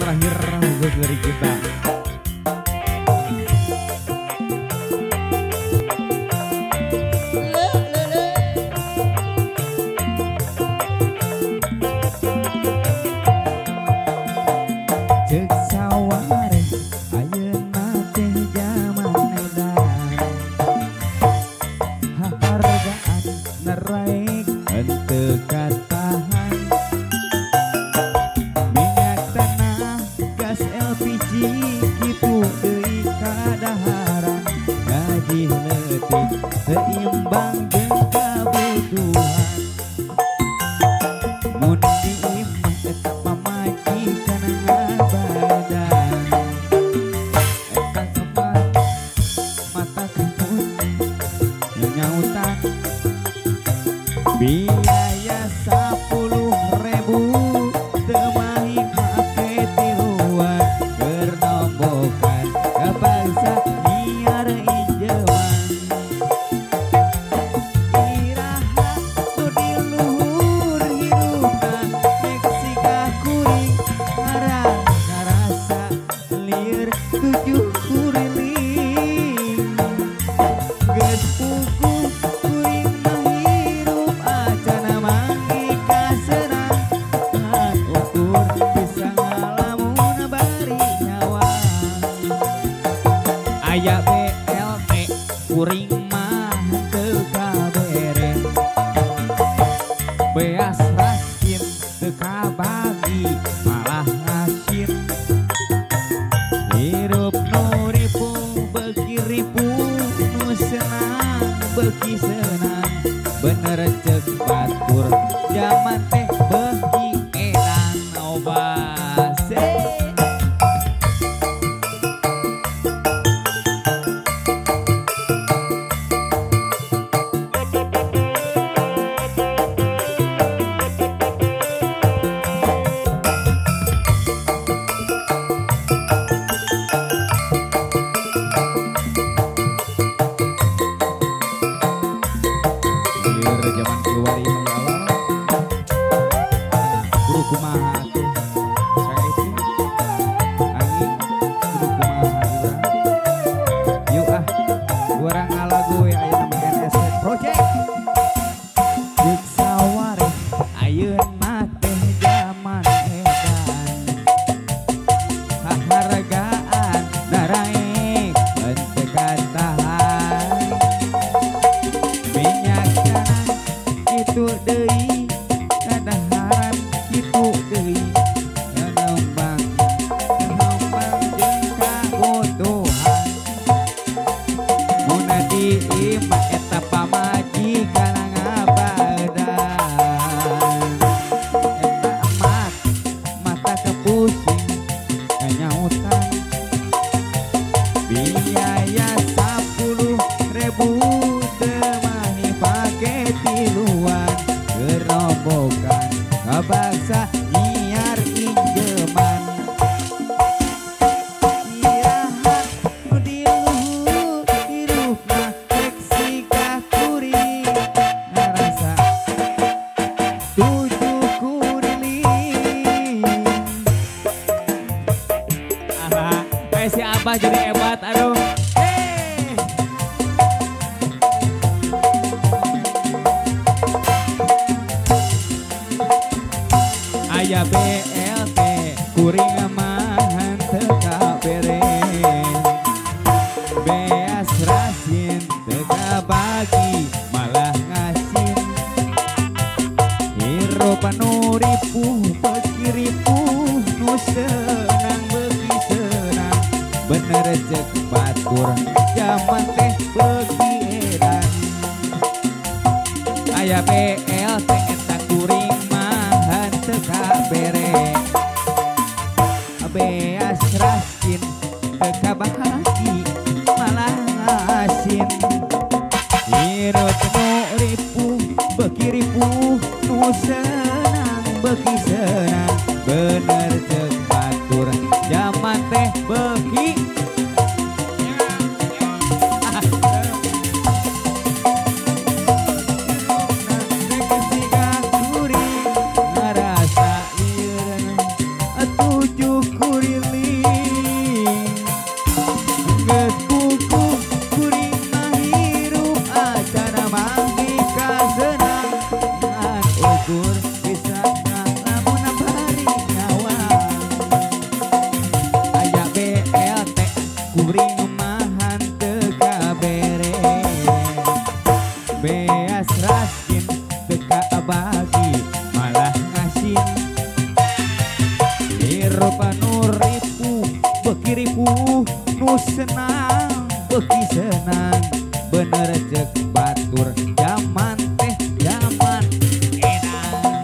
terakhir khusus dari kita. Seimbang jeung kabutuhan mun diimah eta pamajikan ngabadan eta kemat mata kemuning nyautan biaya 10.000 temahi make tiluan keur nombokan kabangsa niar ijeman. Aya BLT kuring mah teu kabere beas rasin teu kabagi malah ngasin hirup nu ripuh beuki ripuh nu senang beuki senang bener ceuk batur jaman teh beuki edan obase. Zaman kiwari mayalah guru kumaha tuh saya itu angin guru kumaha yuk kurang ngalagu ya aya nama NSC Project Dik saware ayeuna teh zaman edan hahargaan daraek henteu katahan itu deui kadaharan itu deui ngembang jeung kabutuhan mun diimah eta pamajikan ngabadan eta emat mata kepusing nyautan biaya 10.000 temahi pake tiluan gerombokan kabangsa nyiar injeman irahat nu diluhur hirupna seksi kuring ngarasa tujuh kuriling kayak si Abah jadi hebat aduh. Aya BLT kuring mah teu kabere beas rasin teu kabagi malah ngasin hirup nu ripuh beuki ripuh nu senang beuki senang bener ceuk batur jaman teh beuki edan aya BLT eta kuring teu kabere beas rasin teu kabagi malah ngasin hirup nu ripuh beuki ripuh nu senang beuki senang bener ceuk batur jaman teh beuki tujuh kuring batur bisa lamun bari nyawa aya BLT kuring mahan teka bere beas raskin teka bagi malah ngasih Eropa nuripu bekiripu nu senang beki senang bener cek batur zaman teh zaman enak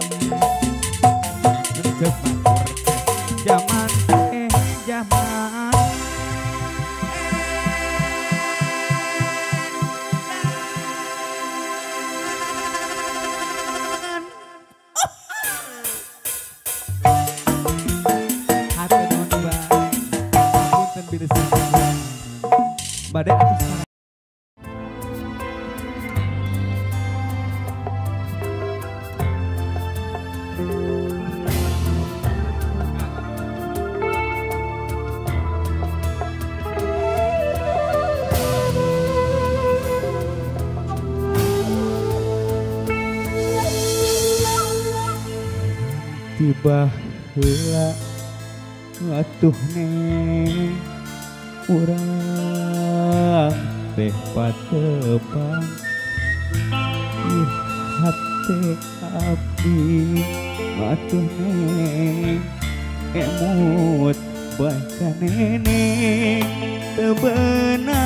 cek batur zaman teh zaman hati non bang punten bireusan badai atas sana. Tiba heula atuh neng urang teh patepang ih hate abdi atuh neng emut bae ka neneng teu beunang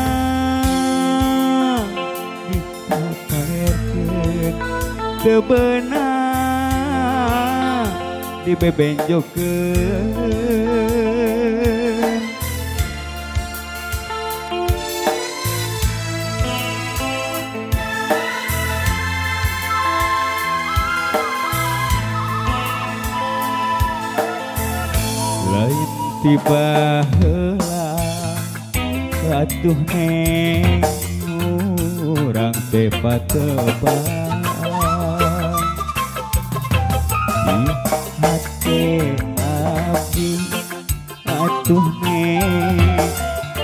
dipapalerkeun teu beunang dibebenjokeun lain tiba heula atuh neng urang teh patebang hati abdi atuh neng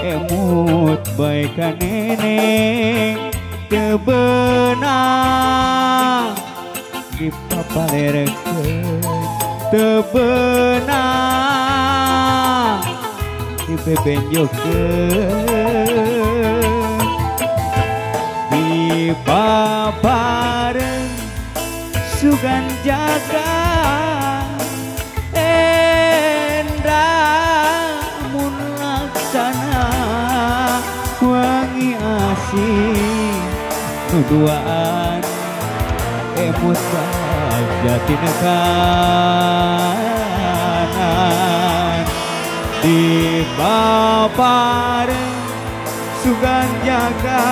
emut bae ka neneng teu beunang dipapalerkeun teu beunang dibebenjokeun dipapareun sugan jaga mun laksana wangi asih nuduaan emut baja tinekanan di papareun sugan jaga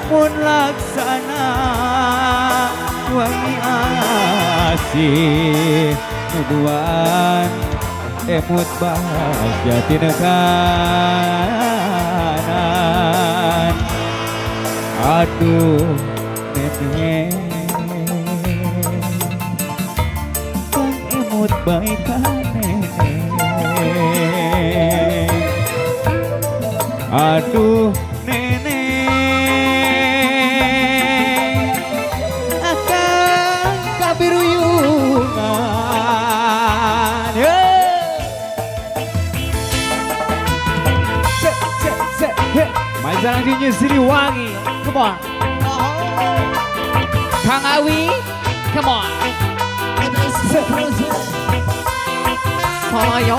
mun laksana wangi asih nuduaan emut bahagia tinekanan aduh nenek kan emut baik nenek aduh Sarang dinyo Siliwangi, come on. Kang Awi, come on. Sayo.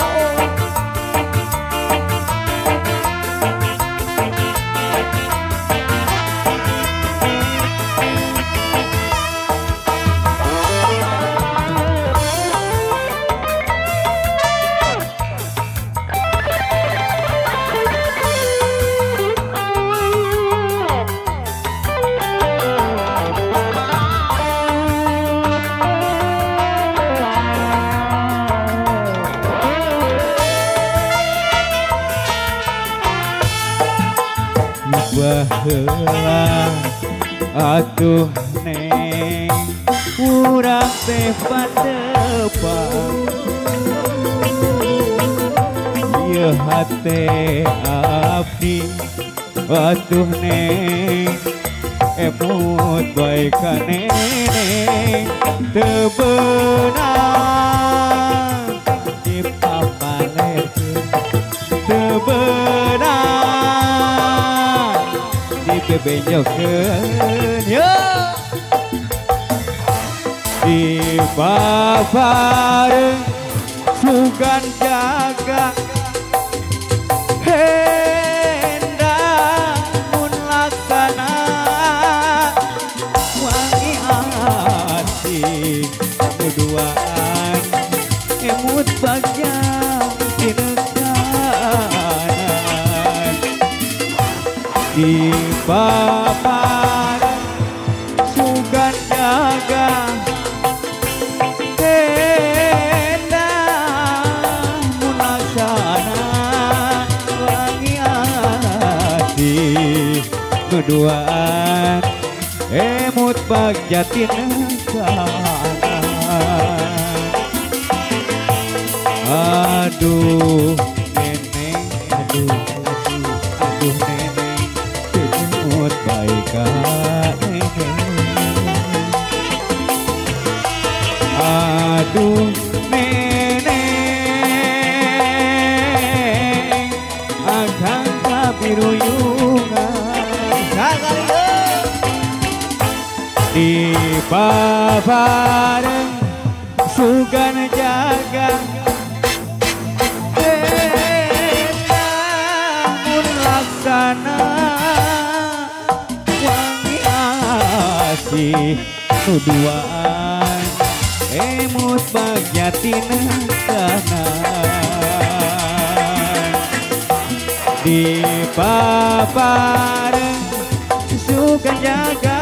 baheula atuh neng urang teh padepang ieu hate abdi atuh neng emut baik ka neneng teu beunang dipapalerkeun teu beunang dibebenjokeun yo di babareng sugan jaga hendak mun laksana wangi hati keduaan emut bagyang tinekanan di babareng sugan jaga keduaan emut bagjatin kanan aduh neneng aduh neneng emut baik ka neneng aduh neneng akan kabiruyungan di babareng sugan jaga namun laksana wangi asih nuduaan emut bagjatin kanan di babareng sugan jaga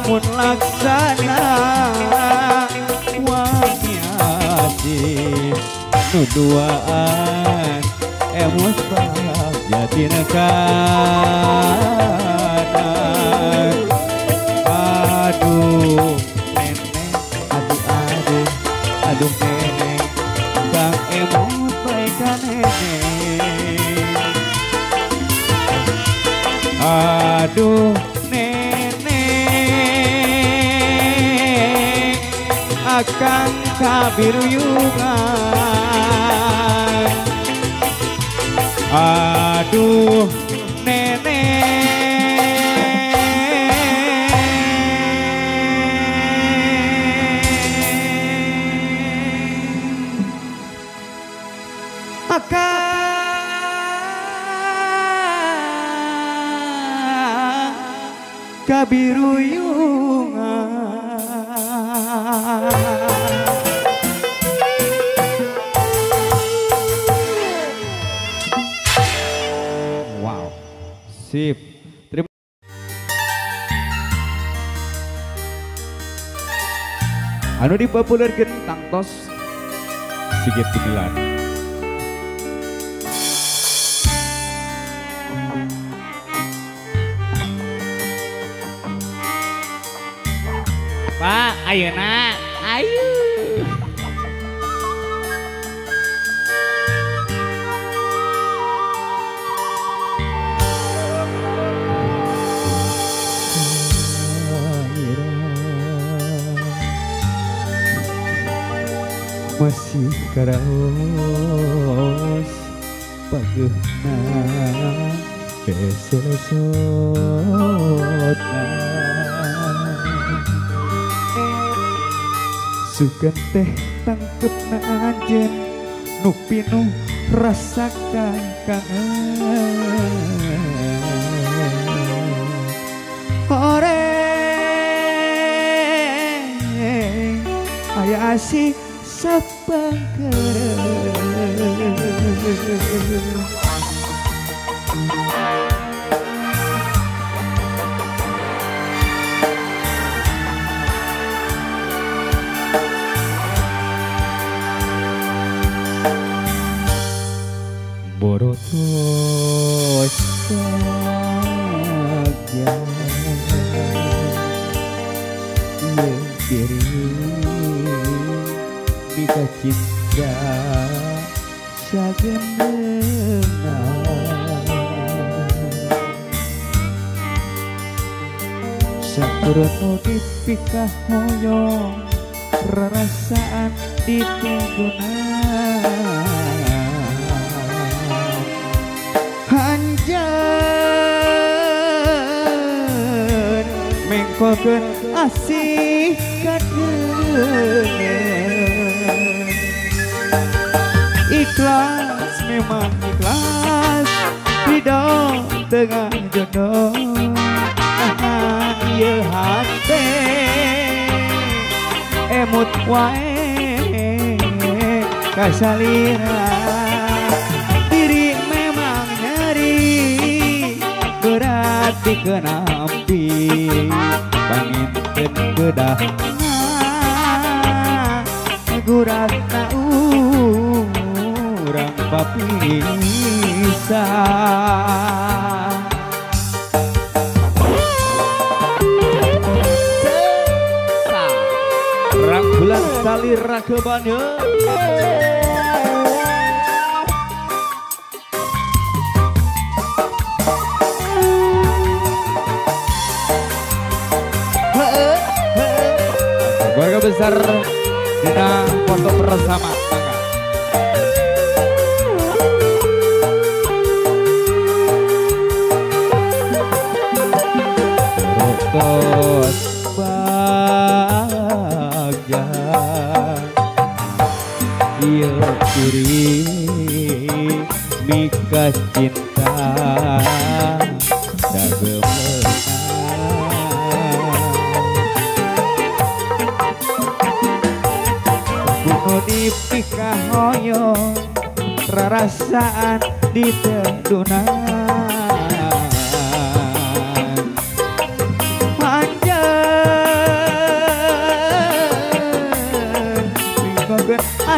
mun laksana wangi asih nuduaan emut bagjatin kanan aduh neneng aduh neneng kang emut baik ka neneng aduh akan kabiruyungan aduh neneng akan kabiruyungan. Wow, sip. Terima. Anu dipopulerkeun tangtos Sigit Gumilar. Pak, ayeuna, ayo. Masih karaos pageuna besesotna sugan teh tangkepna anjeun nu pinuh rasa kangen horeng aya asih sapangkeun borotos saja yang diri bisa cinta sagenena Reno dipikah hoyong Rarasaan ditegunan Hanjar mengkokeun asih kadengen Ikhlas memang ikhlas Ridho dengan jodoh Ieu hate emut wae kasalira diri memang nyeri berat dikenampi panginten kedah guratna urang papisah bulan salir ragebannya keluarga besar Dina foto bersama Rotos Iya kiri mika cinta dagemenang kuno dipikah hoyong rarasaan ditedunan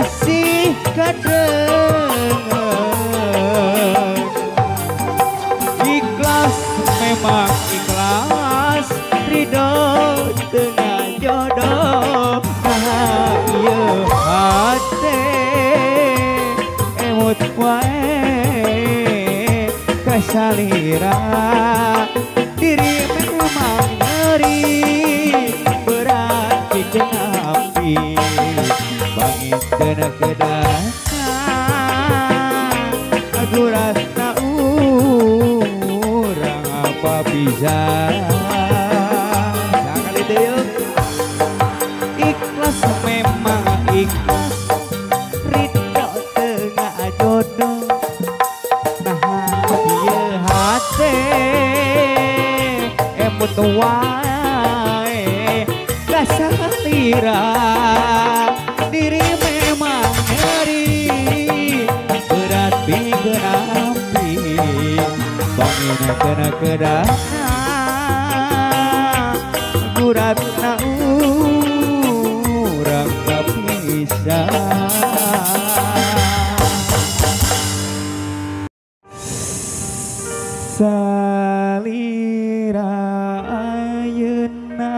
asih kadengen ikhlas memang ikhlas ridho dengan jodoh ieu hate emut wae kasalira diri memang nyeri berat dikenapi Dana kedana aguratna urang apa bisa sekali deh ikhlas memang ikhlas ridho tengah jodoh nah ieu hate emut wae kasalira diri memang nyeri berat dikenapi bangina kena kedana guratna urang kapisah salira ayeuna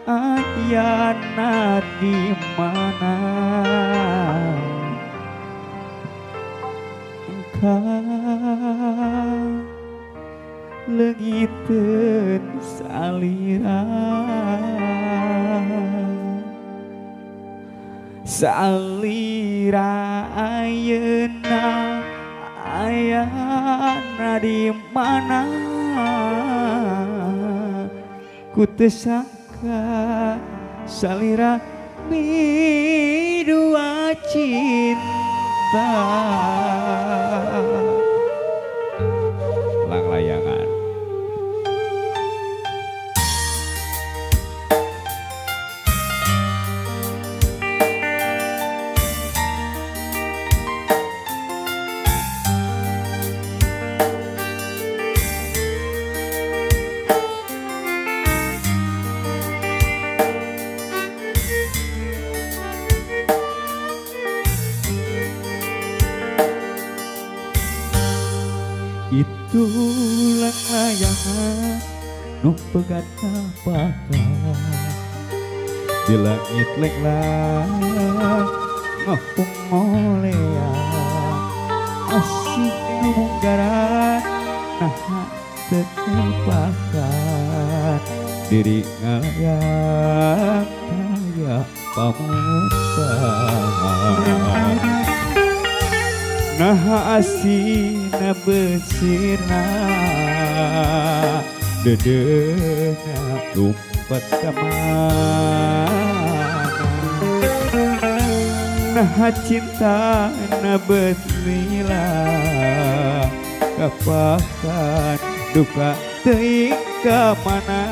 ayana di mana engkau leungiteun salira salira ayeuna ayana di mana ku teu sangka salira dua cinta lang layangan itulah layangan nu pegat apakah di langit lenglang ngapung olea asik munggara nah tetepakan diri ngayang kaya pamuka. Nah asina besirna dedena lumpat kamana. Nah cinta na besmila kapakan duka teuing ka mana.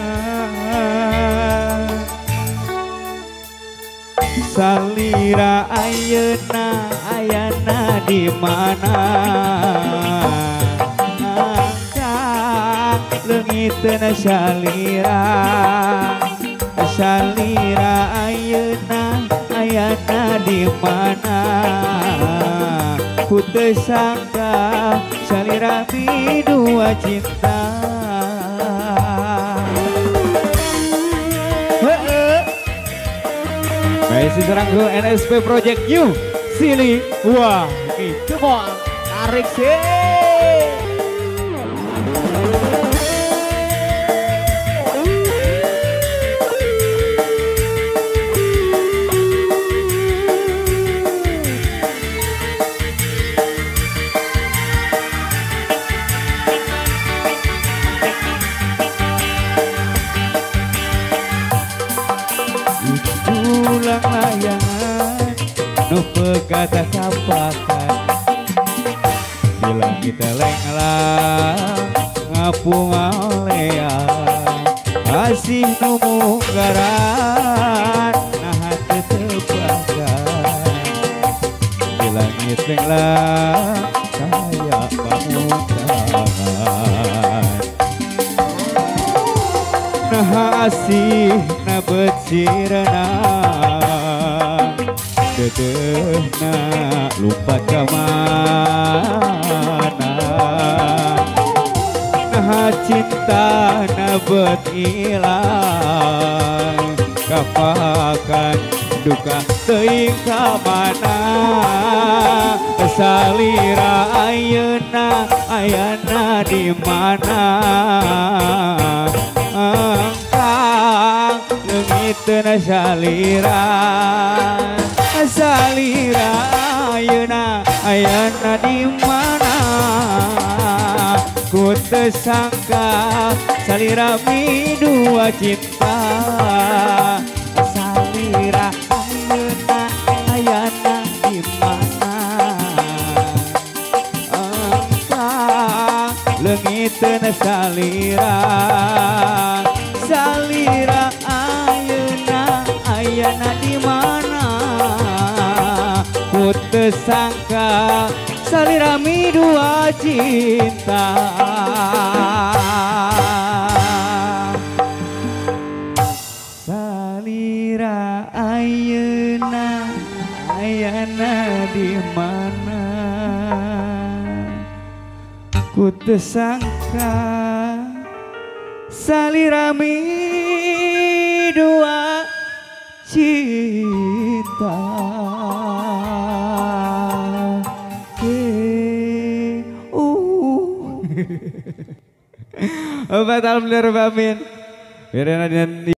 Salira ayeuna ayana di mana. Angkat leungiteun salira. Salira ayeuna ayana di mana. Ku teu sangka salira dua cinta. Masih serang ke NSP Project New Sili. Wah, ini come on, tarik sih. Ulang layangan nu pegata kapakan di langit lenglang ngapung alean asih nu munggaran nah teu tebakan di langit lenglang kaya pamukaan. Nah asih na betsirna dedehna lumpat ka mana. Nah cinta na bet ilang kapakan duka teuing ka mana. Salira ayeuna ayana di mana. Angkang leungiteun salira. Salira ayeuna ayana di mana. Ku teu sangka salira mi dua cinta. Salira ayeuna ayana di mana. Angkang leungiteun salira. Salira ayeuna ayana di mana. Ku teu sangka salira mi dua cinta. Salira ayeuna ayana di mana. Ku teu sangka salira mi dua cinta. Batal bener bamin. Biarin dan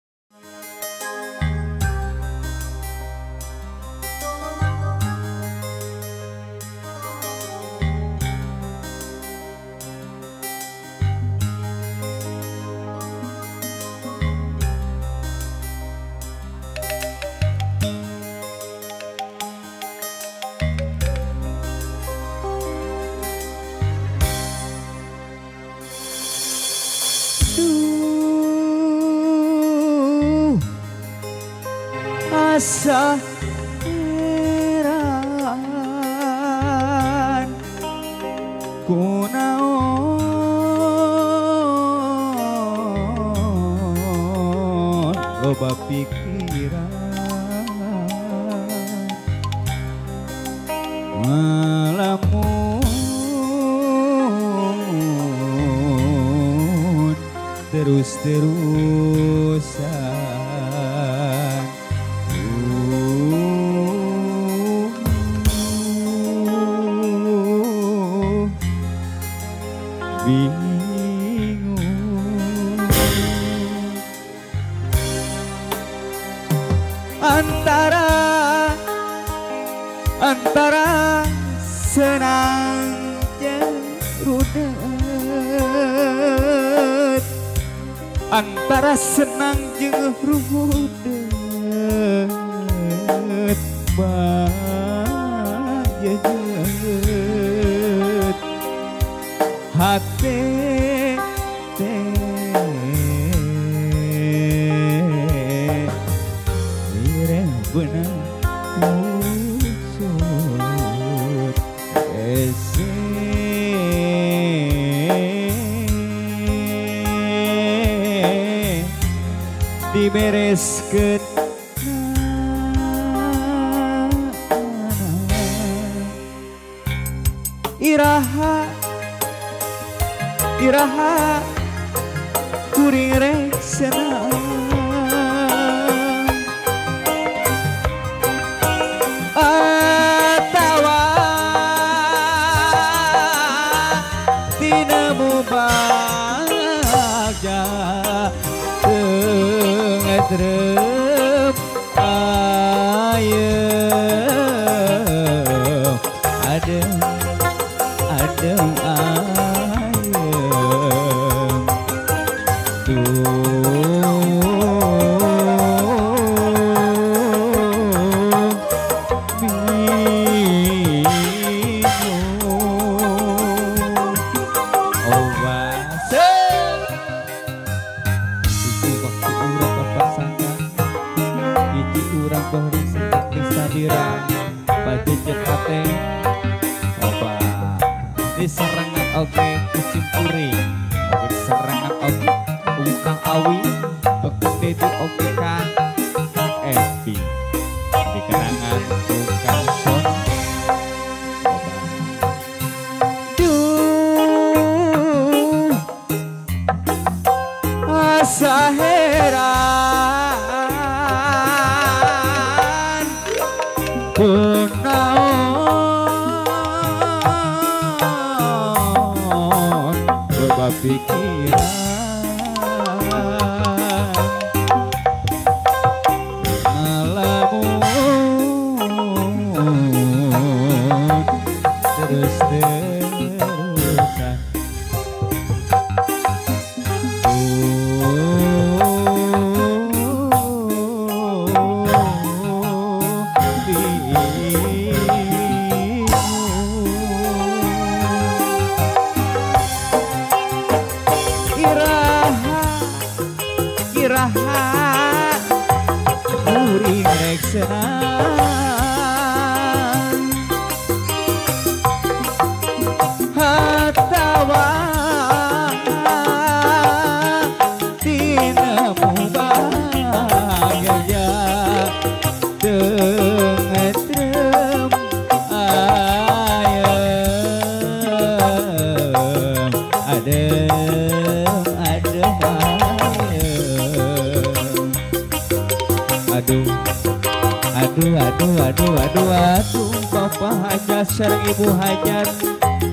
asa heran kunaon loba pikiran ngalamun terus-terusan. Bingung antara senang jeung rudet bajejet hati ireng benang usut dibereskeun iraha kuring rek senang atawa tina bagja ngetrep ayeum adem ayem serangan oke kusimpuri serangan oke ukang awi oke dedi oke kan epi di kenangan ukang son duh asa heran pikiran ngelamun terus-terusan iraha kuring rek senang hatawa tina mubagaya dengetrem ayem adem aduh Bapak Hajar sareng Ibu Hajar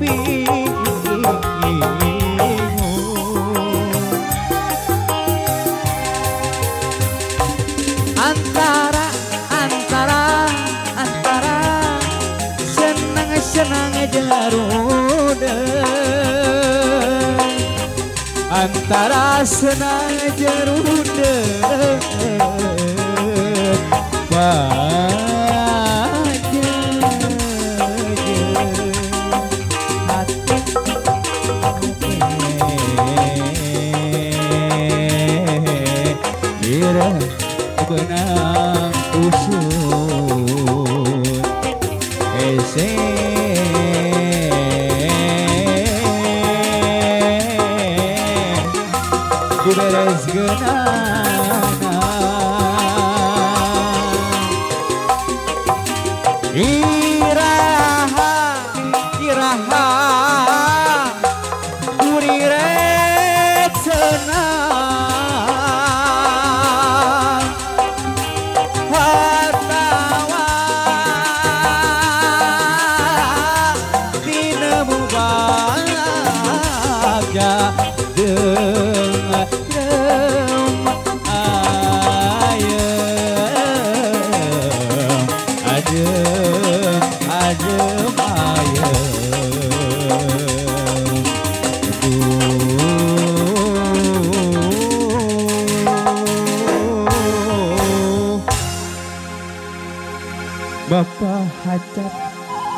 bingung antara senang jerudet antara senang jerudet benang usut diberes genana iraha kurirek senang hatawa tina mubagja dengetrem ayem adem ayem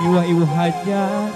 iwah-iwah hajat